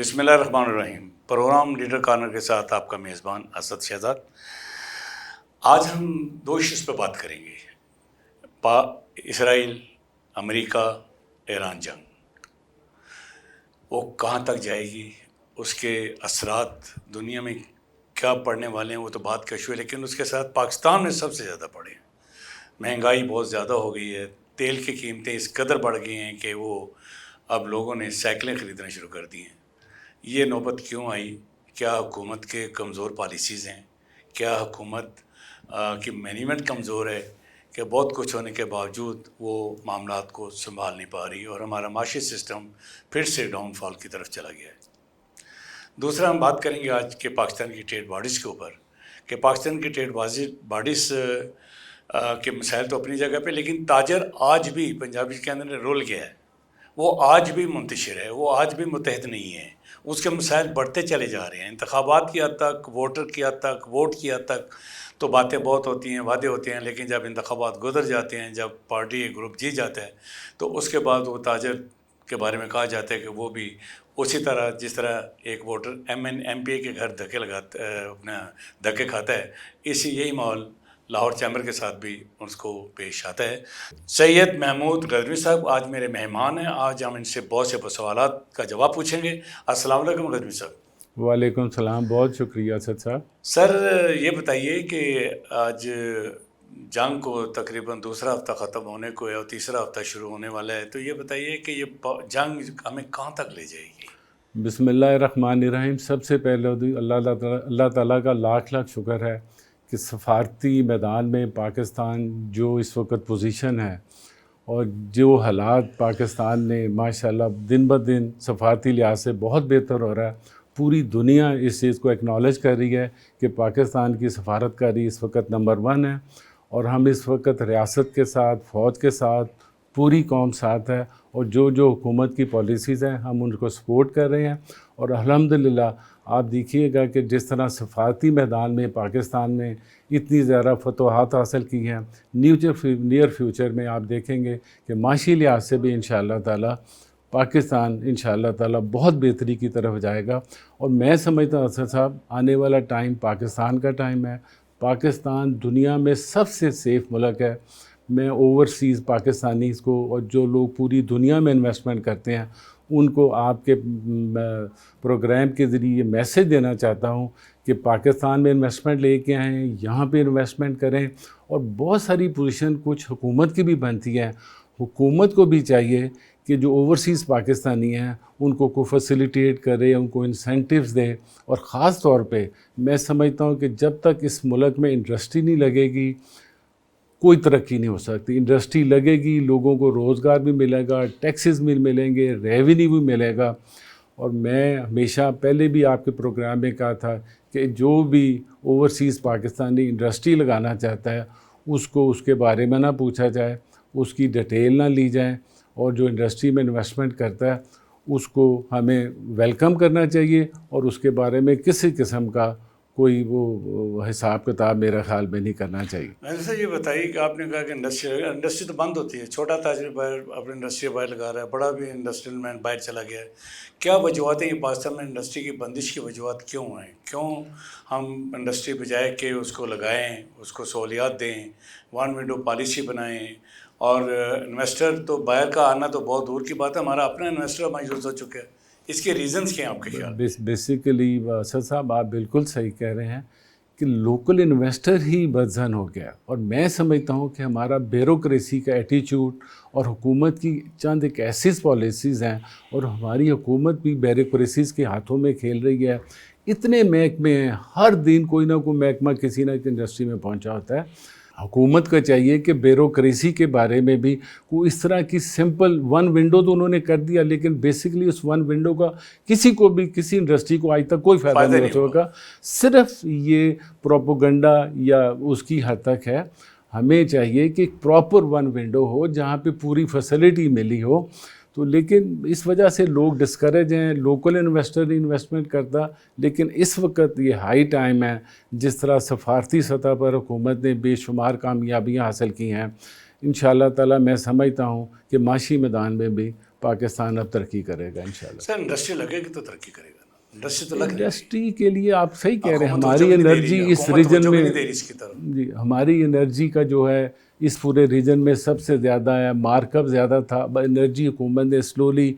بسم اللہ الرحمن الرحیم۔ پروگرام لیڈر کارنر کے ساتھ آپ کا میزبان اسد شہزاد۔ آج ہم دو ایشوز پہ بات کریں گے، اسرائیل، امریکہ، ایران جنگ۔ وہ کہاں تک جائے گی، اس کے اثرات دنیا میں کیا پڑنے والے ہیں، وہ تو بات کا ایشو ہے، لیکن اس کے ساتھ پاکستان میں سب سے زیادہ پڑے ہیں۔ مہنگائی بہت زیادہ ہو گئی ہے، تیل کی قیمتیں اس قدر بڑھ گئی ہیں کہ وہ اب لوگوں نے سائیکلیں خریدنا شروع کر دی ہیں۔ یہ نوبت کیوں آئی؟ کیا حکومت کے کمزور پالیسیز ہیں؟ کیا حکومت کی مینجمنٹ کمزور ہے کہ بہت کچھ ہونے کے باوجود وہ معاملات کو سنبھال نہیں پا رہی اور ہمارا معاشی سسٹم پھر سے ڈاؤن فال کی طرف چلا گیا ہے؟ دوسرا ہم بات کریں گے آج کے پاکستان کی ٹریڈ باڈیز کے اوپر کہ پاکستان کی ٹریڈ باڈیز کے مسائل تو اپنی جگہ پہ، لیکن تاجر آج بھی پنجابی کے اندر رول گیا ہے، وہ آج بھی منتشر ہے، وہ آج بھی متحد نہیں ہے، اس کے مسائل بڑھتے چلے جا رہے ہیں۔ انتخابات کی حد تک، ووٹر کی حد تک، ووٹ کی حد تک تو باتیں بہت ہوتی ہیں، وعدے ہوتے ہیں، لیکن جب انتخابات گزر جاتے ہیں، جب پارٹی گروپ جیت جاتا ہے تو اس کے بعد وہ تاجر کے بارے میں کہا جاتا ہے کہ وہ بھی اسی طرح جس طرح ایک ووٹر ایم پی اے کے گھر دھکے کھاتا ہے، یہی ماحول لاہور چیمبر کے ساتھ بھی اس کو پیش آتا ہے۔ سید محمود غزنوی صاحب آج میرے مہمان ہیں۔ آج ہم ان سے بہت سے سوالات کا جواب پوچھیں گے۔ السلام علیکم غزنوی صاحب۔ وعلیکم السلام، بہت شکریہ اسد صاحب۔ سر یہ بتائیے کہ آج جنگ کو تقریباً دوسرا ہفتہ ختم ہونے کو ہے اور تیسرا ہفتہ شروع ہونے والا ہے، تو یہ بتائیے کہ یہ جنگ ہمیں کہاں تک لے جائے گی؟ بسم اللہ الرحمن الرحیم۔ سب سے پہلے اللہ تعالیٰ کا لاکھ شکر ہے کہ سفارتی میدان میں پاکستان جو اس وقت پوزیشن ہے اور جو حالات پاکستان نے ماشاءاللہ دن بدن سفارتی لحاظ سے بہت بہتر ہو رہا ہے۔ پوری دنیا اس چیز کو ایکنالج کر رہی ہے کہ پاکستان کی سفارتکاری اس وقت نمبر 1 ہے، اور ہم اس وقت ریاست کے ساتھ، فوج کے ساتھ، پوری قوم ساتھ ہے، اور جو حکومت کی پالیسیز ہیں ہم ان کو سپورٹ کر رہے ہیں۔ اور الحمدللہ آپ دیکھیے گا کہ جس طرح سفارتی میدان میں پاکستان میں اتنی زیادہ فتوحات حاصل کی ہیں، نیئر فیوچر میں آپ دیکھیں گے کہ معاشی لحاظ سے بھی انشاءاللہ تعالی پاکستان انشاءاللہ تعالی بہت بہتری کی طرف جائے گا۔ اور میں سمجھتا ہوں اسد صاحب، آنے والا ٹائم پاکستان کا ٹائم ہے۔ پاکستان دنیا میں سب سے سیف ملک ہے۔ میں اوورسیز پاکستانیز کو اور جو لوگ پوری دنیا میں انویسٹمنٹ کرتے ہیں ان کو آپ کے پروگرام کے ذریعے یہ میسج دینا چاہتا ہوں کہ پاکستان میں انویسٹمنٹ لے کے آئیں، یہاں پہ انویسٹمنٹ کریں۔ اور بہت ساری پوزیشن کچھ حکومت کی بھی بنتی ہے، حکومت کو بھی چاہیے کہ جو اوورسیز پاکستانی ہیں ان کو فیسیلیٹیٹ کرے، ان کو انسینٹیوز دے۔ اور خاص طور پہ میں سمجھتا ہوں کہ جب تک اس ملک میں انڈسٹری نہیں لگے گی کوئی ترقی نہیں ہو سکتی۔ انڈسٹری لگے گی، لوگوں کو روزگار بھی ملے گا، ٹیکسز بھی ملیں گے، ریونیو بھی ملے گا۔ اور میں ہمیشہ پہلے بھی آپ کے پروگرام میں کہا تھا کہ جو بھی اوورسیز پاکستانی انڈسٹری لگانا چاہتا ہے اس کو اس کے بارے میں نہ پوچھا جائے، اس کی ڈیٹیل نہ لی جائے، اور جو انڈسٹری میں انویسٹمنٹ کرتا ہے اس کو ہمیں ویلکم کرنا چاہیے، اور اس کے بارے میں کسی قسم کا کوئی وہ حساب کتاب میرا خیال میں نہیں کرنا چاہیے۔ ایسا یہ بتائیے کہ آپ نے کہا کہ انڈسٹری تو بند ہوتی ہے، چھوٹا تاجر باہر اپنی انڈسٹری باہر لگا رہا ہے، بڑا بھی انڈسٹریل مین باہر چلا گیا ہے۔ کیا وجوہات ہیں یہ پاکستان میں انڈسٹری کی بندش کی وجوہات کیوں ہیں؟ کیوں ہم انڈسٹری بجائے کہ اس کو لگائیں، اس کو سہولیات دیں، 1 ونڈو پالیسی بنائیں، اور انویسٹر تو باہر کا آنا تو بہت دور کی بات ہے، ہمارا اپنا انویسٹر مایوس ہو چکا ہے۔ اس کے ریزنز کیا ہیں آپ کے خیال؟ بیسیکلی اسد صاحب آپ بالکل صحیح کہہ رہے ہیں کہ لوکل انویسٹر ہی بدظن ہو گیا، اور میں سمجھتا ہوں کہ ہمارا بیوروکریسی کا ایٹیچیوڈ اور حکومت کی چند ایک ایسی پالیسیز ہیں، اور ہماری حکومت بھی بیوروکریسیز کے ہاتھوں میں کھیل رہی ہے۔ اتنے محکمے ہیں، ہر دن کوئی نہ کوئی محکمہ کسی نہ کسی انڈسٹری میں پہنچا ہوتا ہے۔ حکومت کا چاہیے کہ بیوروکریسی کے بارے میں بھی کوئی اس طرح کی سمپل 1 ونڈو تو انہوں نے کر دیا، لیکن بیسیکلی اس 1 ونڈو کا کسی کو بھی، کسی انڈسٹری کو آج تک کوئی فائدہ نہیں ہو سکا۔ صرف یہ پروپیگنڈا یا اس کی حد تک ہے۔ ہمیں چاہیے کہ پراپر 1 ونڈو ہو جہاں پہ پوری فیسلٹی ملی ہو۔ تو لیکن اس وجہ سے لوگ ڈسکریج ہیں، لوکل انویسٹر نہیں انویسٹمنٹ کرتا۔ لیکن اس وقت یہ ہائی ٹائم ہے، جس طرح سفارتی سطح پر حکومت نے بے شمار کامیابیاں حاصل کی ہیں، انشاءاللہ تعالی میں سمجھتا ہوں کہ معاشی میدان میں بھی پاکستان اب ترقی کرے گا انشاءاللہ. سر انڈسٹری لگے گی تو ترقی کرے گا نا, انڈسٹری تو لگ نہیں رہی. انڈسٹری کے لیے آپ صحیح کہہ رہے ہیں, حکومت ہماری توجہ بھی نہیں دے انرجی رہی ہے, اس حکومت ریجن توجہ بھی میں, نہیں دے رہی اس کی طرف. جی ہماری انرجی کا جو ہے اس پورے ریجن میں سب سے زیادہ ہے, مارک اپ زیادہ تھا, انرجی حکومت نے سلولی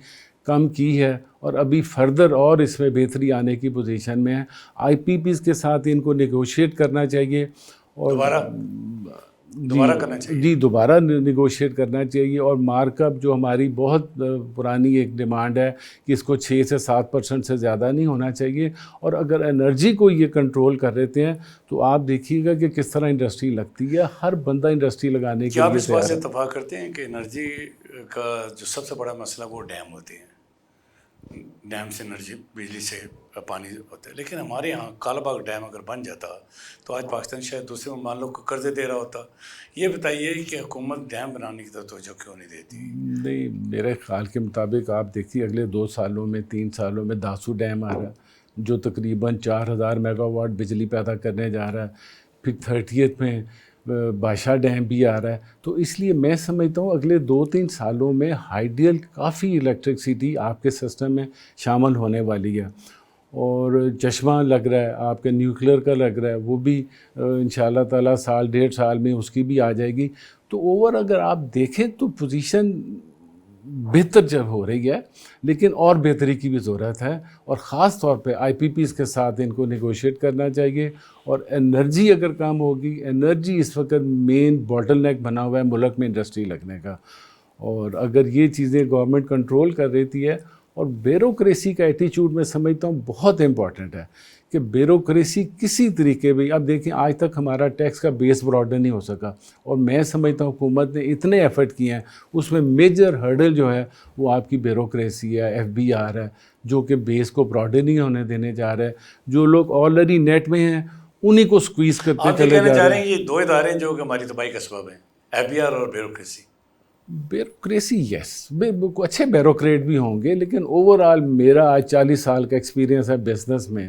کم کی ہے اور ابھی فردر اور اس میں بہتری آنے کی پوزیشن میں ہے. آئی پی پیز کے ساتھ ان کو نیگوشیٹ کرنا چاہیے اور دوبارہ کرنا چاہیے. جی دوبارہ نیگوشیٹ کرنا چاہیے. اور مارک اپ جو ہماری بہت پرانی ایک ڈیمانڈ ہے کہ اس کو 6 سے 7% سے زیادہ نہیں ہونا چاہیے. اور اگر انرجی کو یہ کنٹرول کر لیتے ہیں تو آپ دیکھیے گا کہ کس طرح انڈسٹری لگتی ہے, ہر بندہ انڈسٹری لگانے کے کیا آپ لیے اس بات تیار سے ہے. اتفاق کرتے ہیں کہ انرجی کا جو سب سے بڑا مسئلہ وہ ڈیم ہوتے ہیں, ڈیم سے انرجی, بجلی سے پانی ہوتا ہے, لیکن ہمارے یہاں کالا باغ ڈیم اگر بن جاتا تو آج پاکستان شاید دوسرے ممالک کو قرضے دے رہا ہوتا. یہ بتائیے کہ حکومت ڈیم بنانے کی طرف توجہ کیوں نہیں دیتی؟ نہیں, میرے خیال کے مطابق آپ دیکھیے اگلے 2 سالوں میں 3 سالوں میں داسو ڈیم آ رہا ہے جو تقریباً 4000 میگا واٹ بجلی پیدا کرنے جا رہا ہے. پھر 30th میں بادشاہ ڈیم بھی آ رہا ہے. تو اس لیے میں سمجھتا ہوں اگلے 2-3 سالوں میں ہائیڈیل کافی الیکٹرکسٹی آپ کے سسٹم میں شامل ہونے والی ہے. اور چشمہ لگ رہا ہے آپ کے, نیوکلیر کا لگ رہا ہے, وہ بھی انشاءاللہ تعالیٰ سال 1.5 سال میں اس کی بھی آ جائے گی. تو اوور اگر آپ دیکھیں تو پوزیشن بہتر جب ہو رہی ہے, لیکن اور بہتری کی بھی ضرورت ہے. اور خاص طور پہ آئی پی پیز کے ساتھ ان کو نیگوشیٹ کرنا چاہیے. اور انرجی اگر کام ہوگی, انرجی اس وقت مین باٹل نیک بنا ہوا ہے ملک میں انڈسٹری لگنے کا. اور اگر یہ چیزیں گورنمنٹ کنٹرول کر رہتی ہے, اور بیوروکریسی کا ایٹیچیوڈ میں سمجھتا ہوں بہت امپورٹنٹ ہے کہ بیوروکریسی کسی طریقے بھی, اب دیکھیں آج تک ہمارا ٹیکس کا بیس براڈن نہیں ہو سکا, اور میں سمجھتا ہوں حکومت نے اتنے ایفرٹ کیے ہیں, اس میں میجر ہرڈل جو ہے وہ آپ کی بیوروکریسی ہے, ایف بی آر ہے, جو کہ بیس کو براڈن نہیں ہونے دینے جا رہے. جو لوگ آلریڈی نیٹ میں ہیں انہی کو سکویز کرتے آپ یہ چلے کہنا جا چاہ رہے رہے ہیں. ہیں یہ 2 ادارے جو کہ ہماری تباہی کا سبب ہیں, ایف بی آر اور بیوروکریسی؟ بیوروکریسی یس, اچھے بیوروکریٹ بھی ہوں گے, لیکن اوور آل میرا آج 40 سال کا ایکسپیرینس ہے بزنس میں,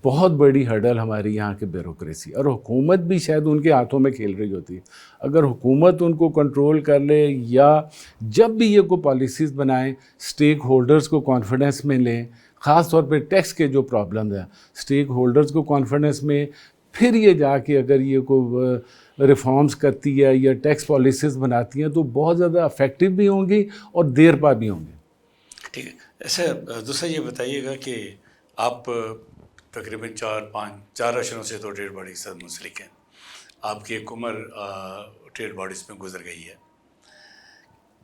بہت بڑی ہرڈل ہماری یہاں کے بیوروکریسی. اور حکومت بھی شاید ان کے ہاتھوں میں کھیل رہی ہوتی ہے. اگر حکومت ان کو کنٹرول کر لے, یا جب بھی یہ کو پالیسیز بنائیں اسٹیک ہولڈرز کو کانفیڈنس میں لیں, خاص طور پہ ٹیکس کے جو پرابلمز ہیں اسٹیک ہولڈرز کو کانفیڈنس میں, پھر یہ جا کے اگر یہ کو ریفارمز کرتی ہے یا ٹیکس پالیسیز بناتی ہیں تو بہت زیادہ افیکٹو بھی ہوں گی اور دیر پا بھی ہوں گی. ٹھیک ہے. ایسا دوسرا یہ بتائیے گا کہ آپ تقریباً 4 اشروں سے تو ٹریڈ باڈی کے ساتھ منسلک ہیں, آپ کی ایک عمر ٹریڈ باڈیز میں گزر گئی ہے.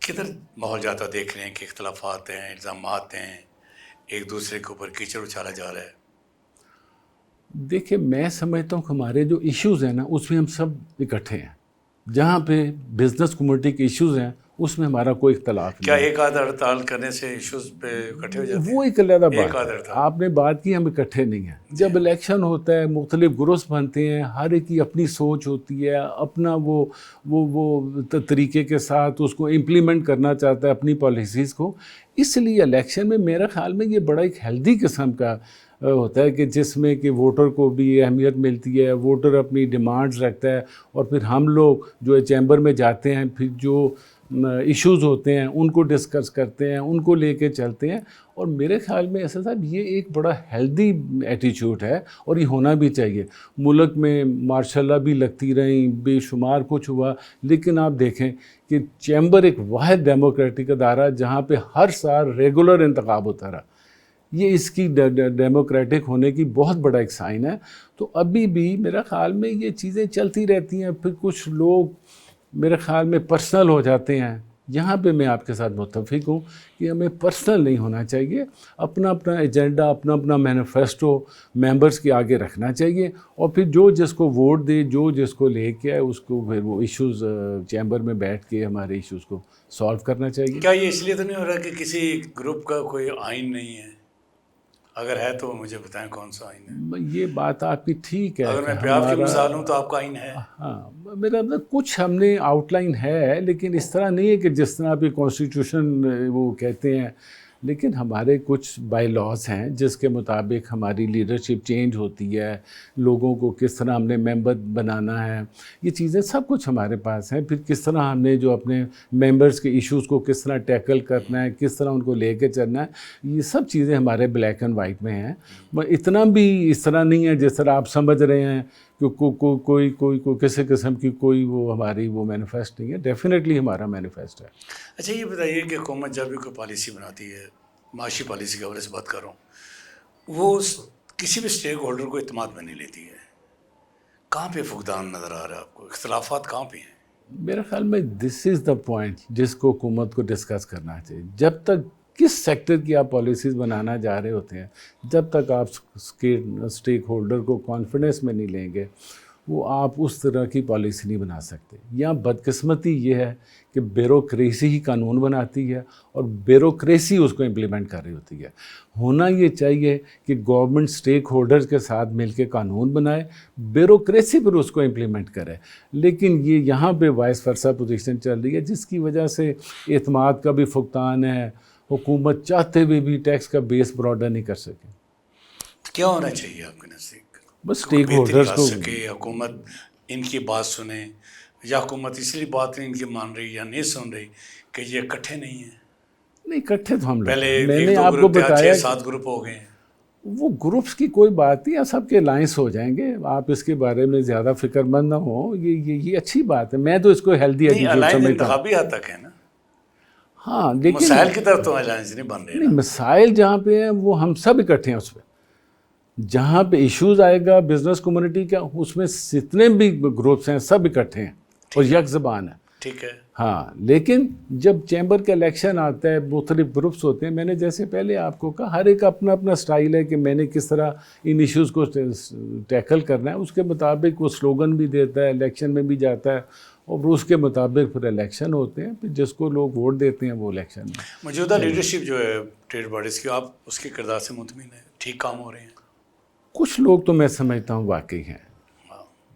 کدھر ماحول جاتا دیکھ رہے ہیں کہ اختلافات ہیں, الزامات ہیں, ایک دوسرے کے اوپر کیچڑ اچھالا جا رہا ہے؟ دیکھیں میں سمجھتا ہوں کہ ہمارے جو ایشوز ہیں نا اس میں ہم سب اکٹھے ہیں. جہاں پہ بزنس کمیونٹی کے ایشوز ہیں اس میں ہمارا کوئی اختلاف نہیں کیا ہے. ایک آدھ ہڑتال کرنے سے ایشوز پہ اکٹھے ہو جاتے ہیں؟ وہ ایک علیحدہ ایک بات آدھ ہے. ہڑتال. آپ نے بات کی ہم اکٹھے نہیں ہیں. جب الیکشن ہوتا ہے مختلف گروپس بنتے ہیں, ہر ایک کی اپنی سوچ ہوتی ہے, اپنا وہ طریقے کے ساتھ اس کو امپلیمنٹ کرنا چاہتا ہے اپنی پالیسیز کو. اس لیے الیکشن میں میرے خیال میں یہ بڑا ایک ہیلدی قسم کا ہوتا ہے کہ جس میں کہ ووٹر کو بھی اہمیت ملتی ہے, ووٹر اپنی ڈیمانڈز رکھتا ہے, اور پھر ہم لوگ جو چیمبر میں جاتے ہیں پھر جو ایشوز ہوتے ہیں ان کو ڈسکس کرتے ہیں, ان کو لے کے چلتے ہیں. اور میرے خیال میں ایسا صاحب یہ ایک بڑا ہیلدی ایٹیچیوڈ ہے اور یہ ہونا بھی چاہیے. ملک میں مارشاء اللہ بھی لگتی رہیں, بے شمار کچھ ہوا, لیکن آپ دیکھیں کہ چیمبر ایک واحد ڈیموکریٹک ادارہ جہاں پہ ہر سال ریگولر انتخاب ہوتا رہا. یہ اس کی ڈیموکریٹک ہونے کی بہت بڑا ایک سائن ہے. تو ابھی بھی میرے خیال میں یہ چیزیں چلتی رہتی ہیں. پھر کچھ لوگ میرے خیال میں پرسنل ہو جاتے ہیں. یہاں پہ میں آپ کے ساتھ متفق ہوں کہ ہمیں پرسنل نہیں ہونا چاہیے, اپنا اپنا ایجنڈا, اپنا اپنا مینیفیسٹو ممبرس کے آگے رکھنا چاہیے, اور پھر جو جس کو ووٹ دے, جو جس کو لے کے آئے, اس کو پھر وہ ایشوز چیمبر میں بیٹھ کے ہمارے ایشوز کو سالو کرنا چاہیے. کیا یہ اس لیے تو نہیں ہو رہا کہ کسی گروپ کا کوئی آئین نہیں ہے؟ اگر ہے تو مجھے بتائیں کون سا آئین ہے. یہ بات آپ کی ٹھیک ہے. اگر میں پیاز کی مثال ہوں تو آپ کا آئین ہے. ہاں میرا کچھ ہم نے آؤٹ لائن ہے, لیکن اس طرح نہیں ہے کہ جس طرح بھی کانسٹیٹیوشن وہ کہتے ہیں لیکن ہمارے کچھ بائی لاز ہیں جس کے مطابق ہماری لیڈرشپ چینج ہوتی ہے، لوگوں کو کس طرح ہم نے ممبر بنانا ہے، یہ چیزیں سب کچھ ہمارے پاس ہیں. پھر کس طرح ہم نے جو اپنے ممبرس کے ایشوز کو کس طرح ٹیکل کرنا ہے، کس طرح ان کو لے کے چلنا ہے، یہ سب چیزیں ہمارے بلیک اینڈ وائٹ میں ہیں. اتنا بھی اس طرح نہیں ہے جس طرح آپ سمجھ رہے ہیں کہ کوئی کسی قسم کی کوئی وہ ہماری وہ مینیفیسٹ نہیں ہے. ڈیفینیٹلی ہمارا مینیفیسٹ ہے. اچھا یہ بتائیے کہ حکومت جب بھی کوئی پالیسی بناتی ہے، معاشی پالیسی کے حوالے سے بات کر رہا ہوں، وہ کسی بھی اسٹیک ہولڈر کو اعتماد میں نہیں لیتی ہے. کہاں پہ فقدان نظر آ رہا ہے آپ کو؟ اختلافات کہاں پہ ہیں؟ میرے خیال میں دس از دا پوائنٹ جس کو حکومت کو ڈسکس کرنا چاہیے. جب تک کس سیکٹر کی آپ پالیسیز بنانا جا رہے ہوتے ہیں، جب تک آپ اسٹیک ہولڈر کو کانفیڈنس میں نہیں لیں گے، وہ آپ اس طرح کی پالیسی نہیں بنا سکتے. یہاں بدقسمتی یہ ہے کہ بیوروکریسی ہی قانون بناتی ہے اور بیوروکریسی اس کو امپلیمنٹ کر رہی ہوتی ہے. ہونا یہ چاہیے کہ گورنمنٹ اسٹیک ہولڈرز کے ساتھ مل کے قانون بنائے، بیوروکریسی پر اس کو امپلیمنٹ کرے. لیکن یہ یہاں پہ وائس ورسا پوزیشن چل رہی ہے جس کی وجہ سے اعتماد کا بھی فقدان ہے. حکومت چاہتے ہوئے بھی ٹیکس کا بیس براڈر نہیں کر سکے. کیا ہونا چاہیے آپ کے نزدیک؟ بس اسٹیک ہولڈرز کو سکے حکومت ان کی بات سنے، یا حکومت اس لیے بات نہیں ان کی مان رہی یا نہیں سن رہی کہ یہ اکٹھے نہیں ہیں؟ نہیں، اکٹھے تو ہم لوگ پہلے میں ایک نے دو آپ کو گروپ تھے، بتایا 6-7 گروپ ہو گئے ہیں. وہ گروپس کی کوئی بات نہیں ہے، سب کے الائنس ہو جائیں گے. آپ اس کے بارے میں زیادہ فکر مند نہ ہوں. یہ اچھی بات ہے. میں تو اس کو ہیلدی نہیں، ایٹیٹیوڈ الائنس سمجھتا ہوں. انتخابی حد تک ہے نا، ہاں لیکن مسائل کی طرف تو الائنس نہیں بن رہے نہیں، نا. مسائل جہاں پہ ہیں وہ ہم سب اکٹھے ہیں اس پہ. جہاں پہ ایشوز آئے گا بزنس کمیونٹی کا، اس میں جتنے بھی گروپس ہیں سب اکٹھے ہیں اور یک زبان ہے. ٹھیک ہے. ہاں لیکن جب چیمبر کا الیکشن آتا ہے، مختلف گروپس ہوتے ہیں. میں نے جیسے پہلے آپ کو کہا، ہر ایک اپنا اپنا سٹائل ہے کہ میں نے کس طرح ان ایشوز کو ٹیکل کرنا ہے. اس کے مطابق وہ سلوگن بھی دیتا ہے، الیکشن میں بھی جاتا ہے، اور اس کے مطابق پھر الیکشن ہوتے ہیں. پھر جس کو لوگ ووٹ دیتے ہیں وہ الیکشن میں. موجودہ لیڈرشپ جو ہے ٹریڈ باڈیز کی، آپ اس کے کردار سے مطمئن ہیں؟ ٹھیک کام ہو رہے ہیں؟ کچھ لوگ تو میں سمجھتا ہوں واقعی ہیں،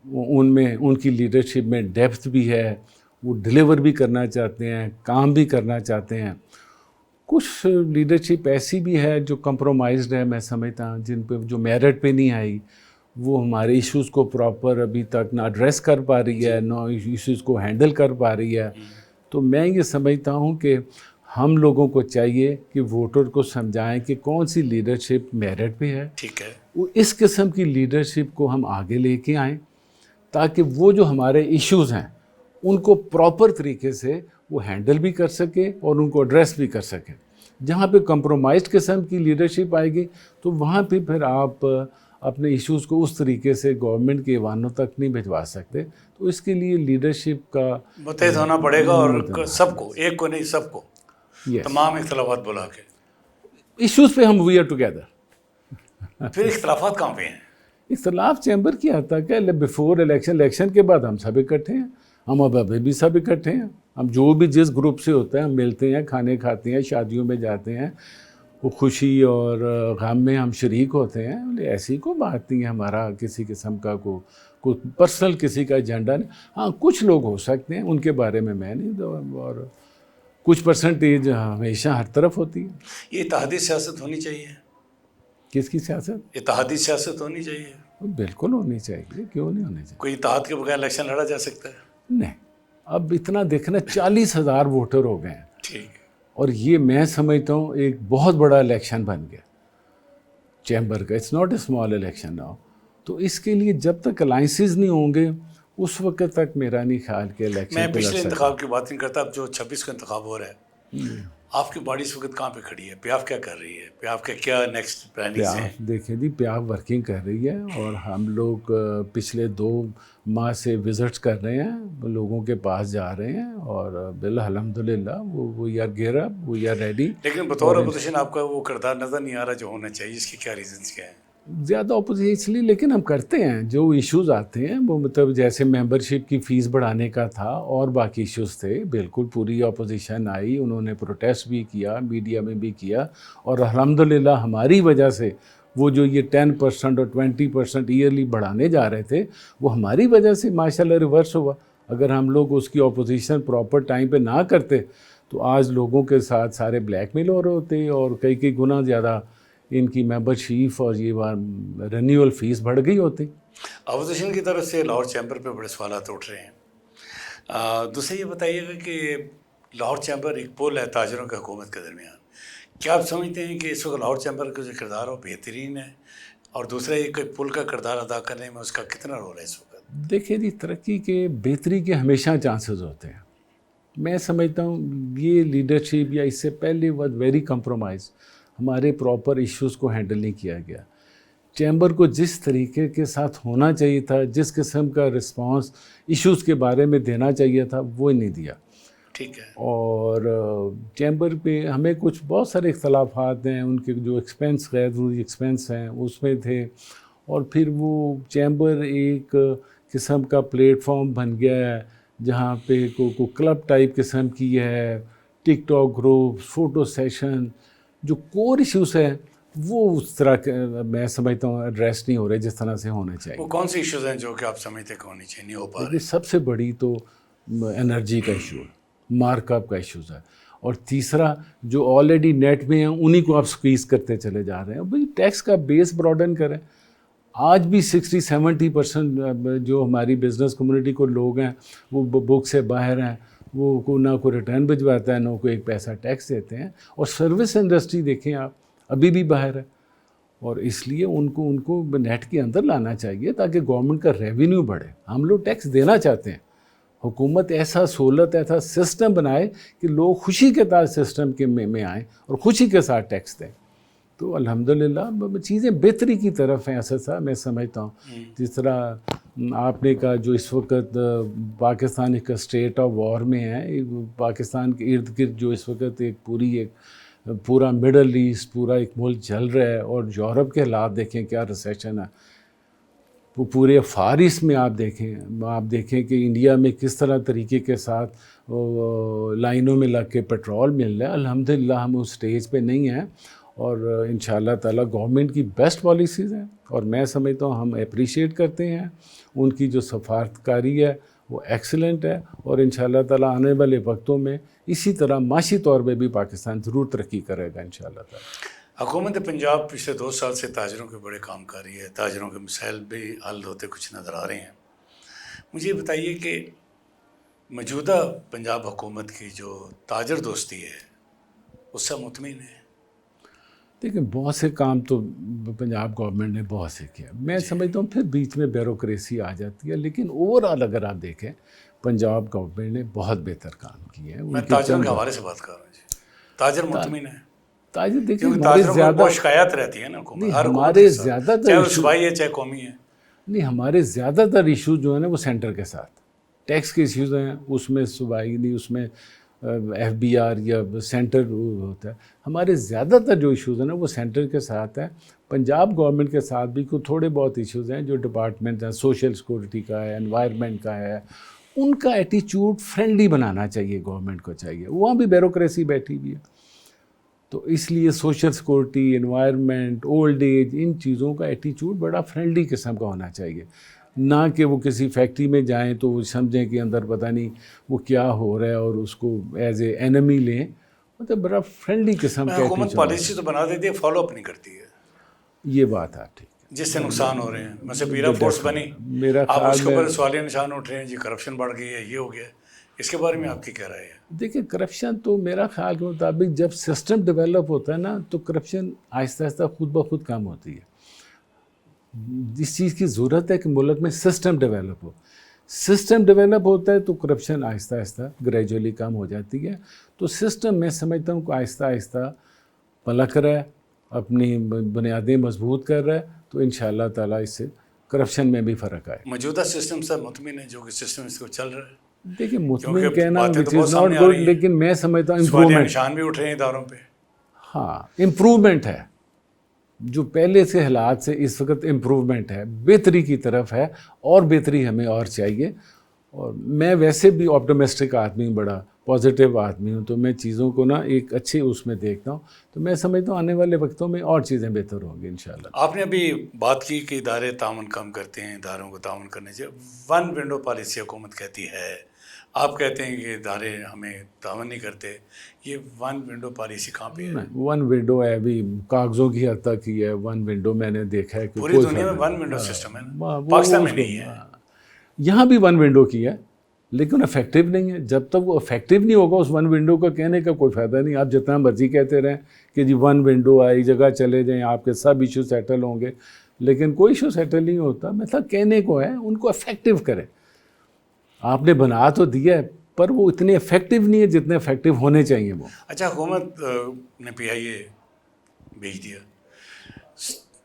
ان میں ان کی لیڈرشپ میں ڈیپتھ بھی ہے، وہ ڈلیور بھی کرنا چاہتے ہیں، کام بھی کرنا چاہتے ہیں. کچھ لیڈرشپ ایسی بھی ہے جو کمپرومائزڈ ہے، میں سمجھتا ہوں، جن پہ جو میرٹ پہ نہیں آئی، وہ ہمارے ایشوز کو پراپر ابھی تک نہ ایڈریس کر پا رہی ہے، نہ ایشوز کو ہینڈل کر پا رہی ہے. تو میں یہ سمجھتا ہوں کہ ہم لوگوں کو چاہیے کہ ووٹر کو سمجھائیں کہ کون سی لیڈرشپ میرٹ پہ ہے. ٹھیک ہے. وہ اس قسم کی لیڈرشپ کو ہم آگے لے کے آئیں تاکہ وہ جو ہمارے ایشوز ہیں ان کو پراپر طریقے سے وہ ہینڈل بھی کر سکے اور ان کو ایڈریس بھی کر سکے. جہاں پہ کمپرومائزڈ قسم کی لیڈرشپ آئے گی تو وہاں پہ پھر آپ اپنے ایشوز کو اس طریقے سے گورنمنٹ کے ایوانوں تک نہیں بھجوا سکتے. تو اس کے لیے لیڈرشپ کا متحد ہونا پڑے گا، اور سب کو، ایک کو نہیں سب کو، تمام اختلافات بلا کے. ایشوز پہ ہم وی آر ٹوگیدر. پھر اختلافات کہاں پہ ہیں؟ اختلاف چیمبر کی حد تک ہے. بیفور الیکشن کے بعد ہم سب اکٹھے ہیں. ہم اب ابھی بھی سب اکٹھے ہیں. ہم جو بھی جس گروپ سے ہوتا ہے ہم ملتے ہیں، کھانے کھاتے ہیں، شادیوں میں جاتے ہیں، وہ خوشی اور غم میں ہم شریک ہوتے ہیں. ایسی کوئی بات نہیں ہے ہمارا کسی قسم کا کوئی پرسنل کسی کا ایجنڈا نہیں. ہاں کچھ لوگ ہو سکتے ہیں، ان کے بارے میں نہیں، اور کچھ پرسنٹیج ہمیشہ ہر طرف ہوتی ہے. یہ اتحادی سیاست ہونی چاہیے. کس کی سیاست؟ اتحادی سیاست ہونی چاہیے. بالکل ہونی چاہیے، کیوں نہیں ہونی چاہیے. کوئی اتحاد کے بغیر الیکشن لڑا جا سکتا ہے؟ نہیں. اب اتنا دیکھنا 40,000 ووٹر ہو گئے ہیں. ٹھیک. اور یہ میں سمجھتا ہوں ایک بہت بڑا الیکشن بن گیا چیمبر کا. It's not a small election now. تو اس کے لیے جب تک الائنسز نہیں ہوں گے اس وقت تک میرا نہیں خیال کہ الیکشن. میں پچھلے انتخاب کی بات نہیں کرتا، اب جو 26 کا انتخاب ہو رہا ہے، آپ کی باڈی اس وقت کہاں پہ کھڑی ہے؟ پیاف کیا کر رہی ہے؟ پیاف کے کیا نیکسٹ پلاننگز ہیں؟ دیکھیں جی، پیاف ورکنگ کر رہی ہے، اور ہم لوگ پچھلے 2 ماہ سے وزٹس کر رہے ہیں، لوگوں کے پاس جا رہے ہیں، اور الحمدللہ we are gear up, we are ready. لیکن بطور اپوزیشن آپ کا وہ کردار نظر نہیں آ رہا جو ہونا چاہیے. اس کی کیا ریزنس کیا ہیں؟ زیادہ اپوزیشنلی، لیکن ہم کرتے ہیں. جو ایشوز آتے ہیں وہ مطلب جیسے ممبرشپ کی فیس بڑھانے کا تھا اور باقی ایشوز تھے، بالکل پوری اپوزیشن آئی، انہوں نے پروٹیسٹ بھی کیا، میڈیا میں بھی کیا، اور الحمدللہ ہماری وجہ سے وہ جو یہ 10% اور 20% ایئرلی بڑھانے جا رہے تھے وہ ہماری وجہ سے ماشاءاللہ ریورس ہوا. اگر ہم لوگ اس کی اپوزیشن پراپر ٹائم پہ نہ کرتے تو آج لوگوں کے ساتھ سارے بلیک میل ہو رہے ہوتے اور کئی گنا زیادہ ان کی ممبرشپ اور یہ رینیول فیس بڑھ گئی ہوتی. اپوزیشن کی طرف سے لاہور چیمبر پہ بڑے سوالات اٹھ رہے ہیں. دوسرے یہ بتائیے گا کہ لاہور چیمبر ایک پل ہے تاجروں کے حکومت کے درمیان. کیا آپ سمجھتے ہیں کہ اس وقت لاہور چیمبر کا جو کردار وہ بہترین ہے؟ اور دوسرا یہ کہ پل کا کردار ادا کرنے میں اس کا کتنا رول ہے اس وقت؟ دیکھیں جی، ترقی کے بہتری کے ہمیشہ چانسز ہوتے ہیں. میں سمجھتا ہوں یہ لیڈرشپ یا اس سے پہلے واز ویری کمپرومائز. ہمارے پراپر ایشوز کو ہینڈل نہیں کیا گیا. چیمبر کو جس طریقے کے ساتھ ہونا چاہیے تھا، جس قسم کا رسپانس ایشوز کے بارے میں دینا چاہیے تھا، وہ نہیں دیا. ٹھیک ہے. اور چیمبر پہ ہمیں کچھ بہت سارے اختلافات ہیں. ان کے جو ایکسپینس غیر ضروری ایکسپینس ہیں اس میں تھے. اور پھر وہ چیمبر ایک قسم کا پلیٹ فارم بن گیا ہے جہاں پہ کو کلب ٹائپ قسم کی ہے. ٹک ٹاک گروپ، فوٹو سیشن، جو کور ایشوز ہیں وہ اس طرح میں سمجھتا ہوں ایڈریس نہیں ہو رہے جس طرح سے ہونے چاہیے. وہ کون سی ایشوز ہیں جو کہ آپ سمجھتے کہ ہونی چاہیے نہیں ہو پا رہے؟ سب سے بڑی تو انرجی کا ایشو ہے، مارک اپ کا ایشوز ہے. اور تیسرا جو آلریڈی نیٹ میں ہیں انہی کو آپ سکویز کرتے چلے جا رہے ہیں. بھئی ٹیکس کا بیس براڈن کریں. آج بھی 60-70% جو ہماری بزنس کمیونٹی کو لوگ ہیں وہ بک سے باہر ہیں. وہ نہ کوئی ریٹرن بھجواتا ہے، نہ کوئی ایک پیسہ ٹیکس دیتے ہیں. اور سروس انڈسٹری دیکھیں آپ، ابھی بھی باہر ہے. اور اس لیے ان کو نیٹ کے اندر لانا چاہیے تاکہ گورنمنٹ کا ریونیو بڑھے. ہم لوگ ٹیکس دینا چاہتے ہیں. حکومت ایسا سہولت، ایسا سسٹم بنائے کہ لوگ خوشی کے ساتھ سسٹم کے میں آئیں اور خوشی کے ساتھ ٹیکس دیں. تو الحمدللہ چیزیں بہتری کی طرف ہیں. اسد صاحب میں سمجھتا ہوں جس طرح آپ نے کہا جو اس وقت پاکستان ایک اسٹیٹ آف وار میں ہے. پاکستان کے ارد گرد جو اس وقت پورا مڈل ایسٹ، پورا ایک ملک چل رہا ہے. اور یورپ کے حالات دیکھیں کیا ریسیشن ہے. وہ پورے فار ایسٹ میں آپ دیکھیں کہ انڈیا میں کس طرح طریقے کے ساتھ لائنوں میں لگ کے پیٹرول مل رہا ہے. الحمدللہ ہم اس سٹیج پہ نہیں ہیں. اور انشاءاللہ تعالیٰ گورنمنٹ کی بیسٹ پالیسیز ہیں اور میں سمجھتا ہوں ہم اپریشیٹ کرتے ہیں. ان کی جو سفارتکاری ہے وہ ایکسلنٹ ہے. اور انشاءاللہ تعالیٰ آنے والے وقتوں میں اسی طرح معاشی طور پہ بھی پاکستان ضرور ترقی کرے گا انشاءاللہ تعالیٰ. حکومت پنجاب پچھلے 2 سال سے تاجروں کے بڑے کام کر رہی ہے. تاجروں کے مسائل بھی حل ہوتے کچھ نظر آ رہے ہیں. مجھے یہ بتائیے کہ موجودہ پنجاب حکومت کی جو تاجر دوستی ہے اس سے مطمئن ہے؟ دیکھیں بہت سے کام تو پنجاب گورنمنٹ نے بہت سے کیا. میں سمجھتا ہوں پھر بیچ میں بیوروکریسی آ جاتی ہے. لیکن اوورآل اگر آپ دیکھیں پنجاب گورنمنٹ نے بہت بہتر کام کیے ہیں. میں تاجروں کے حوالے سے بات کر رہا ہوں جی. تاجر مطمئن ہے؟ تاجر دیکھیں کیونکہ ہمارے تاجروں کو زیادہ بہت شکایت رہتی ہے نا حکومت، ہر حکومت ہمارے کے ساتھ، زیادہ تر چاہے وہ ایشو صوبائی ہے چاہے قومی ہے. نہیں، ہمارے زیادہ تر ایشوز جو ہیں نا وہ سینٹر کے ساتھ ٹیکس کے ایشوز ہیں. اس میں صوبائی نہیں، اس میں ایف بی آر یا سینٹر ہوتا ہے. ہمارے زیادہ تر جو ایشوز ہیں نا وہ سینٹر کے ساتھ ہیں. پنجاب گورنمنٹ کے ساتھ بھی کوئی تھوڑے بہت ایشوز ہیں جو ڈپارٹمنٹ ہیں، سوشل سیکورٹی کا ہے، انوائرمنٹ کا ہے. ان کا ایٹیچیوڈ فرینڈلی بنانا چاہیے، گورنمنٹ کو چاہیے. وہاں بھی بیوروکریسی بیٹھی ہوئی ہے. تو اس لیے social security, environment, old age, ان چیزوں کا ایٹیچیوڈ بڑا فرینڈلی قسم کا ہونا چاہیے. نہ کہ وہ کسی فیکٹری میں جائیں تو وہ سمجھیں کہ اندر پتہ نہیں وہ کیا ہو رہا ہے اور اس کو ایز اے اینمی لیں. مطلب بڑا فرینڈلی قسم کا حکومت پالیسی تو بنا دیتی ہے، فالو اپ نہیں کرتی ہے. یہ بات ہے ٹھیک ہے، جس سے نقصان ہو رہے ہیں. مثلا پیرا فورس بنی، میرا آپ اس کے خیال اوپر سوالیہ نشان اٹھ رہے ہیں جی کرپشن بڑھ گئی ہے، یہ ہو گیا. اس کے بارے میں آپ کی کیا رائے ہے؟ دیکھیں کرپشن تو میرا خیال کے مطابق جب سسٹم ڈیولپ ہوتا ہے نا تو کرپشن آہستہ آہستہ خود بخود کم ہوتی ہے. اس چیز کی ضرورت ہے کہ ملک میں سسٹم ڈیولپ ہو. سسٹم ڈیولپ ہوتا ہے تو کرپشن آہستہ آہستہ گریجولی کم ہو جاتی ہے. تو سسٹم میں سمجھتا ہوں کہ آہستہ آہستہ پلک رہا ہے، اپنی بنیادیں مضبوط کر رہا ہے. تو انشاءاللہ تعالیٰ اس سے کرپشن میں بھی فرق آئے. موجودہ سسٹم سے مطمئن ہے جو کہ سسٹم اس کو چل رہا ہے؟ دیکھیں مطمئن کہنا باتیں وچ تو بہت از ناٹ سامنے آ گڈ، رہی ہیں، لیکن میں سمجھتا ہوں سوالیہ امپرومنٹ. نشان بھی اٹھ رہے ہیں اداروں پہ. ہاں امپرومنٹ ہے. جو پہلے سے حالات سے اس وقت امپرومنٹ ہے، بہتری کی طرف ہے. اور بہتری ہمیں اور چاہیے. اور میں ویسے بھی آپٹمسٹک آدمی ہوں، بڑا پازیٹیو آدمی ہوں. تو میں چیزوں کو نا ایک اچھے اس میں دیکھتا ہوں. تو میں سمجھتا ہوں آنے والے وقتوں میں اور چیزیں بہتر ہوں گی انشاءاللہ. آپ نے ابھی بات کی کہ ادارے تعاون کم کرتے ہیں، اداروں کو تعاون کرنے چاہیے. ون ونڈو پالیسی حکومت کہتی ہے. آپ کہتے ہیں کہ ادارے ہمیں تعاون نہیں کرتے، یہ ون ونڈو پالیسی کہاں پہ ہے؟ ون ونڈو ہے ابھی کاغذوں کی حد تک ہی ہے ون ونڈو. میں نے دیکھا ہے کہ پوری کوئی دنیا میں فائدہ ون ونڈو سسٹم ہے نا، وہ پاکستان میں اس کو نہیں ہے. یہاں بھی ون ونڈو کی ہے لیکن افیکٹو نہیں ہے. جب تک وہ افیکٹو نہیں ہوگا اس ون ونڈو کا کہنے کا کوئی فائدہ نہیں. آپ جتنا مرضی کہتے رہیں کہ جی ون ونڈو ہے، ایک جگہ چلے جائیں آپ کے سب ایشو سیٹل ہوں گے، لیکن کوئی ایشو سیٹل نہیں ہوتا. مطلب کہنے کو ہے ان کو افیکٹو کریں. آپ نے بنا تو دیا ہے پر وہ اتنے افیکٹو نہیں ہے جتنے افیکٹو ہونے چاہیے وہ. اچھا، حکومت نے پی آئی اے بھیج دیا،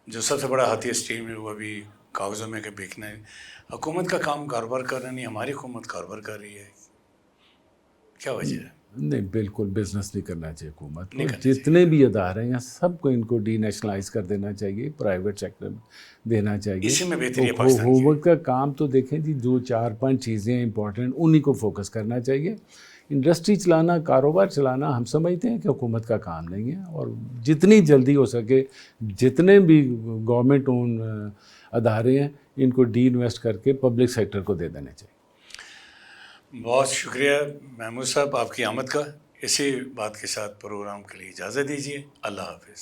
جو سب سے بڑا ہاتھی اسٹریم ہے وہ ابھی کاغذوں میں کہ بیچنا ہے. حکومت کا کام کاروبار کرنا نہیں، ہماری حکومت کاروبار کر رہی ہے، کیا وجہ ہے؟ نہیں بالکل بزنس نہیں کرنا چاہیے حکومت کو. نہیں کرنا جتنے بھی ادارے ہیں سب کو ان کو ڈی نیشنلائز کر دینا چاہیے، پرائیویٹ سیکٹر میں دینا چاہیے. اسی میں بہتری ہے پاکستان کی. حکومت کا کام تو دیکھیں جی 2-4-5 چیزیں امپورٹنٹ انہی کو فوکس کرنا چاہیے. انڈسٹری چلانا، کاروبار چلانا ہم سمجھتے ہیں کہ حکومت کا کام نہیں ہے، اور جتنی جلدی ہو سکے جتنے بھی گورنمنٹ اون ادارے ہیں ان کو ڈی انویسٹ کر کے پبلک سیکٹر کو دے دینے چاہیے. بہت شکریہ محمود صاحب آپ کی آمد کا. اسی بات کے ساتھ پروگرام کے لیے اجازت دیجیے. اللہ حافظ.